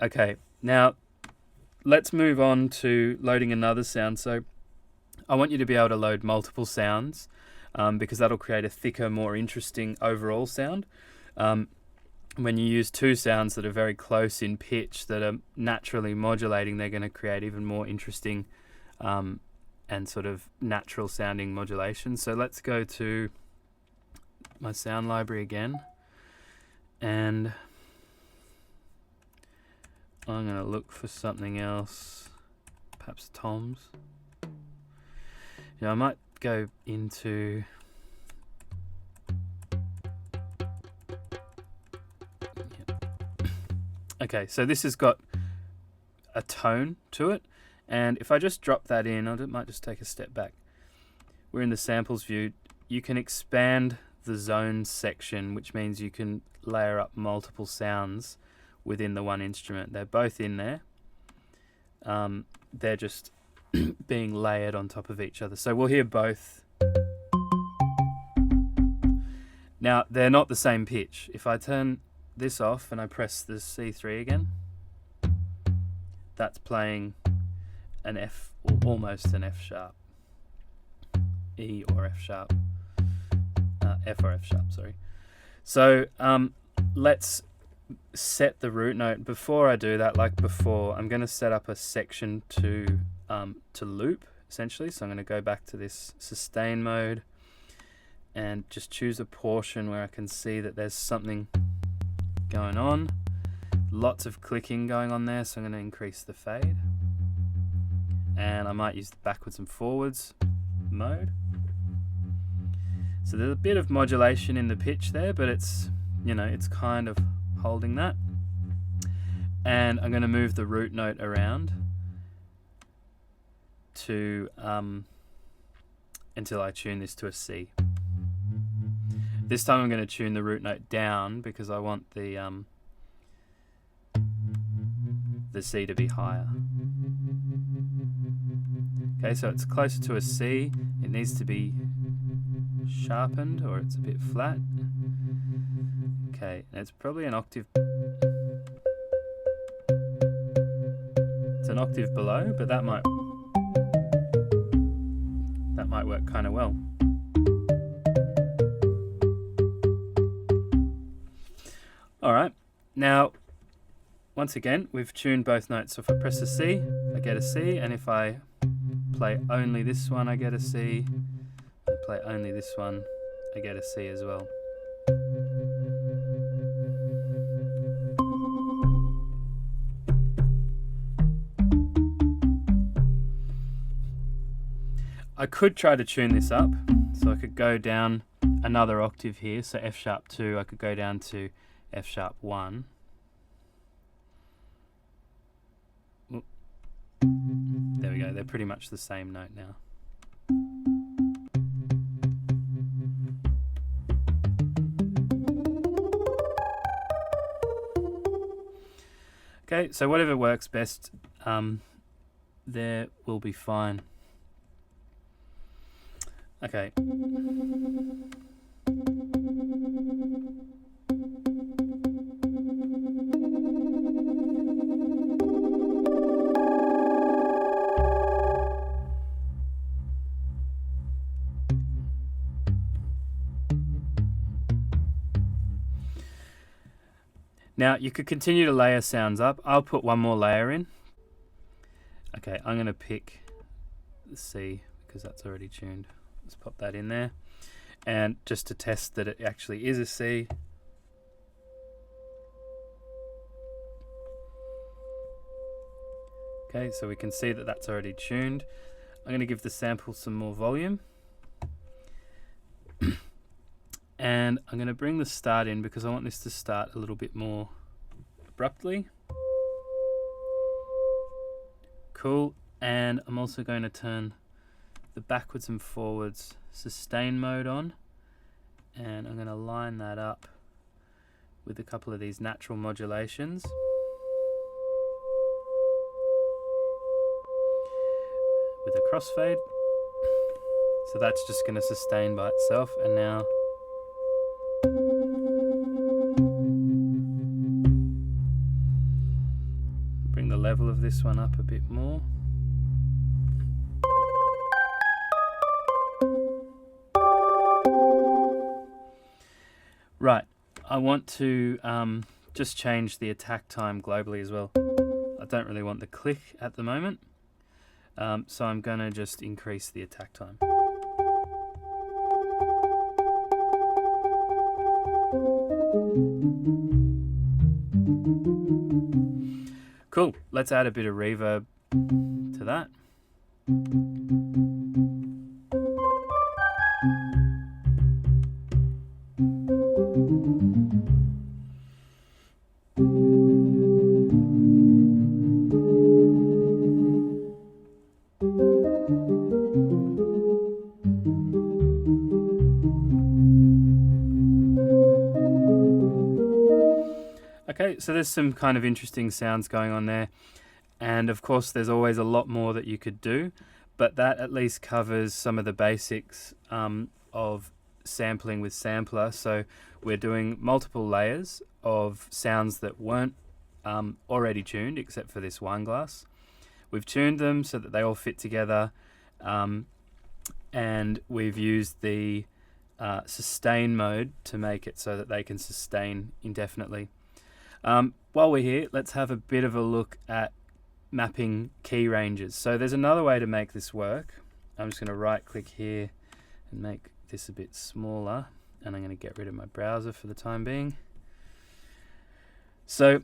Okay, now let's move on to loading another sound. So I want you to be able to load multiple sounds because that'll create a thicker, more interesting overall sound. When you use two sounds that are very close in pitch, that are naturally modulating, they're going to create even more interesting and sort of natural sounding modulation. So let's go to my sound library again, and I'm going to look for something else, perhaps toms. I might go into okay, so this has got a tone to it, and if I just drop that in, I might just take a step back. We're in the samples view. You can expand the zones section, which means you can layer up multiple sounds within the one instrument. They're both in there. They're just being layered on top of each other. So we'll hear both. Now, they're not the same pitch. If I turn this off and I press the C3 again, that's playing an F, or almost an F sharp. E or F sharp. F or F sharp, sorry. So let's set the root note. Before I do that, like before, I'm going to set up a section to loop, essentially. So I'm going to go back to this sustain mode and just choose a portion where I can see that there's something going on. Lots of clicking going on there, so I'm going to increase the fade. And I might use the backwards and forwards mode. So there's a bit of modulation in the pitch there, but it's, it's kind of holding that. And I'm going to move the root note around to until I tune this to a C. This time I'm going to tune the root note down because I want the C to be higher. Okay, so it's closer to a C. It needs to be sharpened, or it's a bit flat. Okay, and it's probably an octave. It's an octave below, but that might work kind of well. All right, now once again we've tuned both notes. So if I press a C, I get a C, and if I play only this one, I get a C. If I play only this one, I get a C as well. I could try to tune this up, so I could go down another octave here, so F sharp 2, I could go down to F sharp 1. There we go, they're pretty much the same note now. Okay, so whatever works best, there will be fine. Okay. Now you could continue to layer sounds up. I'll put one more layer in. Okay, I'm going to pick the C because that's already tuned. Let's pop that in there. And just to test that it actually is a C. Okay, so we can see that that's already tuned. I'm going to give the sample some more volume. And I'm going to bring the start in because I want this to start a little bit more abruptly. Cool. And I'm also going to turn the backwards and forwards sustain mode on. And I'm going to line that up with a couple of these natural modulations. With a crossfade. So that's just going to sustain by itself. And now bring the level of this one up a bit more. Right, I want to just change the attack time globally as well. I don't really want the click at the moment, so I'm going to just increase the attack time. Cool, let's add a bit of reverb to that. Okay, so there's some kind of interesting sounds going on there, and of course there's always a lot more that you could do, but that at least covers some of the basics of sampling with sampler. So we're doing multiple layers of sounds that weren't already tuned except for this wine glass. We've tuned them so that they all fit together, and we've used the sustain mode to make it so that they can sustain indefinitely. While we're here, let's have a bit of a look at mapping key ranges. So there's another way to make this work. I'm just going to right click here and make this a bit smaller, and I'm going to get rid of my browser for the time being. So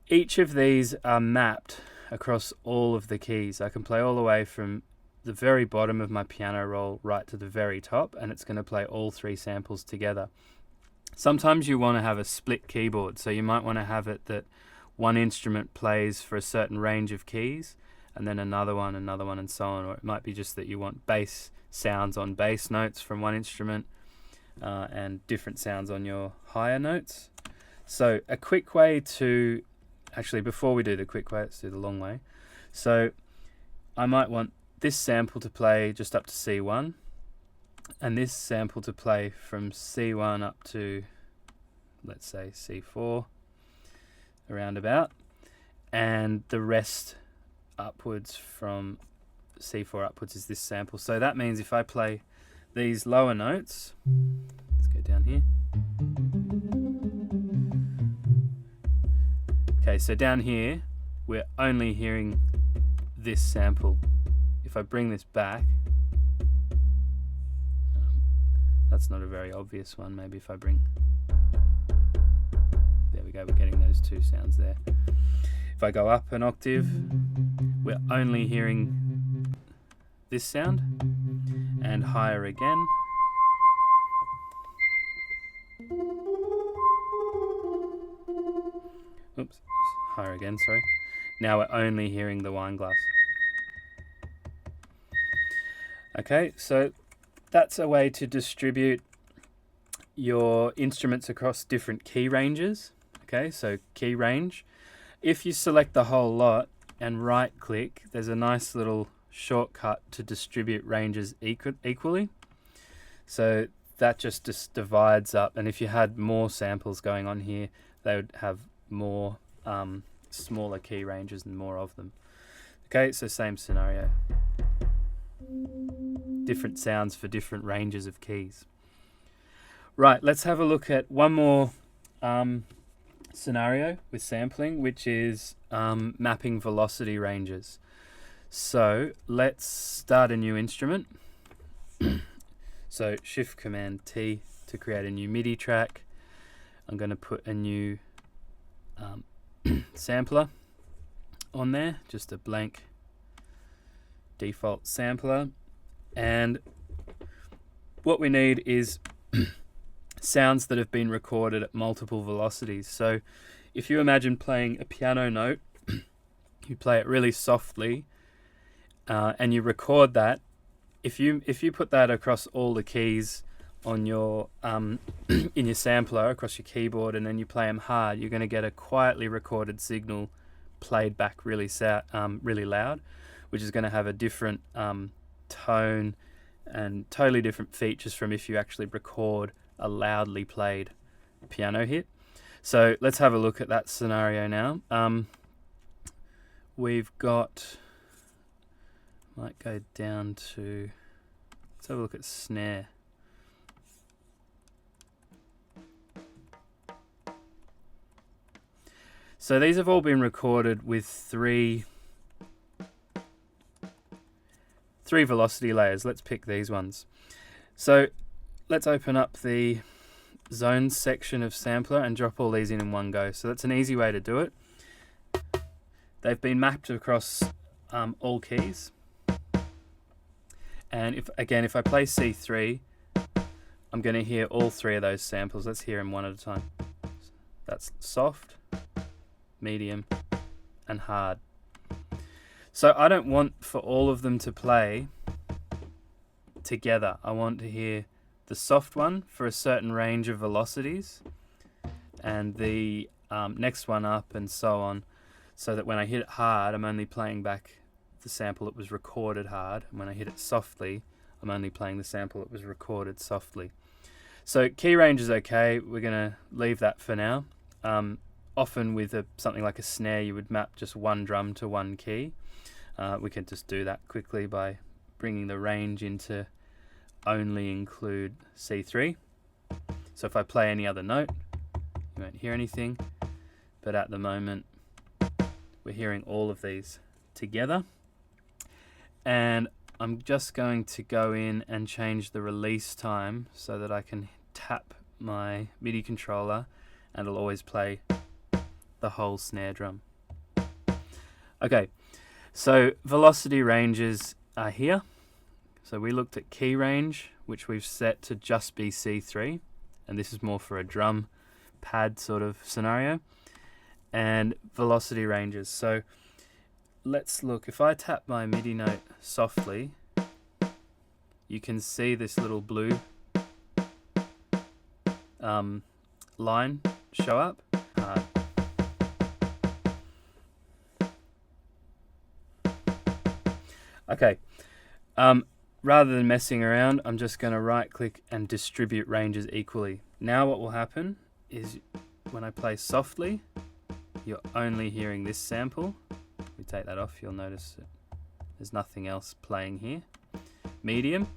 each of these are mapped across all of the keys. I can play all the way from the very bottom of my piano roll right to the very top, and it's going to play all three samples together. Sometimes you want to have a split keyboard, so you might want to have it that one instrument plays for a certain range of keys, and then another one, and so on. Or it might be just that you want bass sounds on bass notes from one instrument, and different sounds on your higher notes. So a quick way to, actually before we do the quick way, let's do the long way. So I might want this sample to play just up to C1, and this sample to play from C1 up to, let's say, C4, around about, and the rest upwards from C4 upwards is this sample. So that means if I play these lower notes, let's go down here. Okay, so down here, we're only hearing this sample. If I bring this back, that's not a very obvious one. Maybe if I bring, there we go, we're getting those two sounds there. If I go up an octave, we're only hearing this sound, and higher again. Oops, higher again, sorry. Now we're only hearing the wine glass. Okay, so that's a way to distribute your instruments across different key ranges. Okay, so key range. If you select the whole lot and right click, there's a nice little shortcut to distribute ranges equally. So that just divides up, and if you had more samples going on here, they would have more smaller key ranges and more of them. Okay, so same scenario. Different sounds for different ranges of keys. Right, let's have a look at one more scenario with sampling, which is mapping velocity ranges. So let's start a new instrument. So Shift Command T to create a new MIDI track. I'm going to put a new sampler on there, just a blank default sampler, and what we need is sounds that have been recorded at multiple velocities. So if you imagine playing a piano note, you play it really softly, and you record that. If you put that across all the keys on your in your sampler across your keyboard, and then you play them hard, you're going to get a quietly recorded signal played back really loud, which is going to have a different tone and totally different features from if you actually record a loudly played piano hit. So let's have a look at that scenario now. we've got, might go down to, let's have a look at snare. So these have all been recorded with three velocity layers. Let's pick these ones. So let's open up the zones section of sampler and drop all these in one go. So that's an easy way to do it. They've been mapped across all keys. And if I play C3, I'm going to hear all three of those samples. Let's hear them one at a time. That's soft, medium, and hard. So I don't want for all of them to play together. I want to hear the soft one for a certain range of velocities and the next one up and so on, so that when I hit it hard, I'm only playing back the sample that was recorded hard, and when I hit it softly, I'm only playing the sample that was recorded softly. So key range is okay. We're going to leave that for now. Often with something like a snare, you would map just one drum to one key. We can just do that quickly by bringing the range into only include C3. So if I play any other note, you won't hear anything. But at the moment, we're hearing all of these together. And I'm just going to go in and change the release time so that I can tap my MIDI controller and it'll always play the whole snare drum. Okay, so velocity ranges are here. So we looked at key range, which we've set to just be C3, and this is more for a drum pad sort of scenario, and velocity ranges. So let's look. If I tap my MIDI note softly, you can see this little blue line show up. Okay, rather than messing around, I'm just going to right click and distribute ranges equally. Now what will happen is when I play softly, you're only hearing this sample. If we take that off, you'll notice that there's nothing else playing here. Medium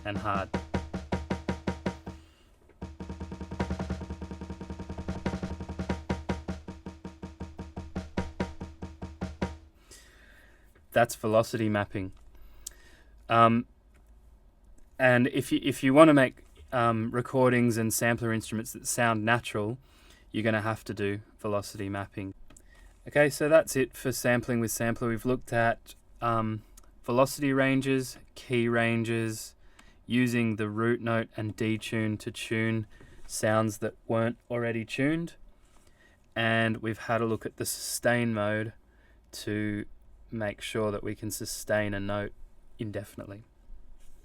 and hard. That's velocity mapping. And if you want to make recordings and sampler instruments that sound natural, you're going to have to do velocity mapping. Okay, so that's it for sampling with sampler. We've looked at velocity ranges, key ranges, using the root note and detune to tune sounds that weren't already tuned, and we've had a look at the sustain mode to make sure that we can sustain a note indefinitely.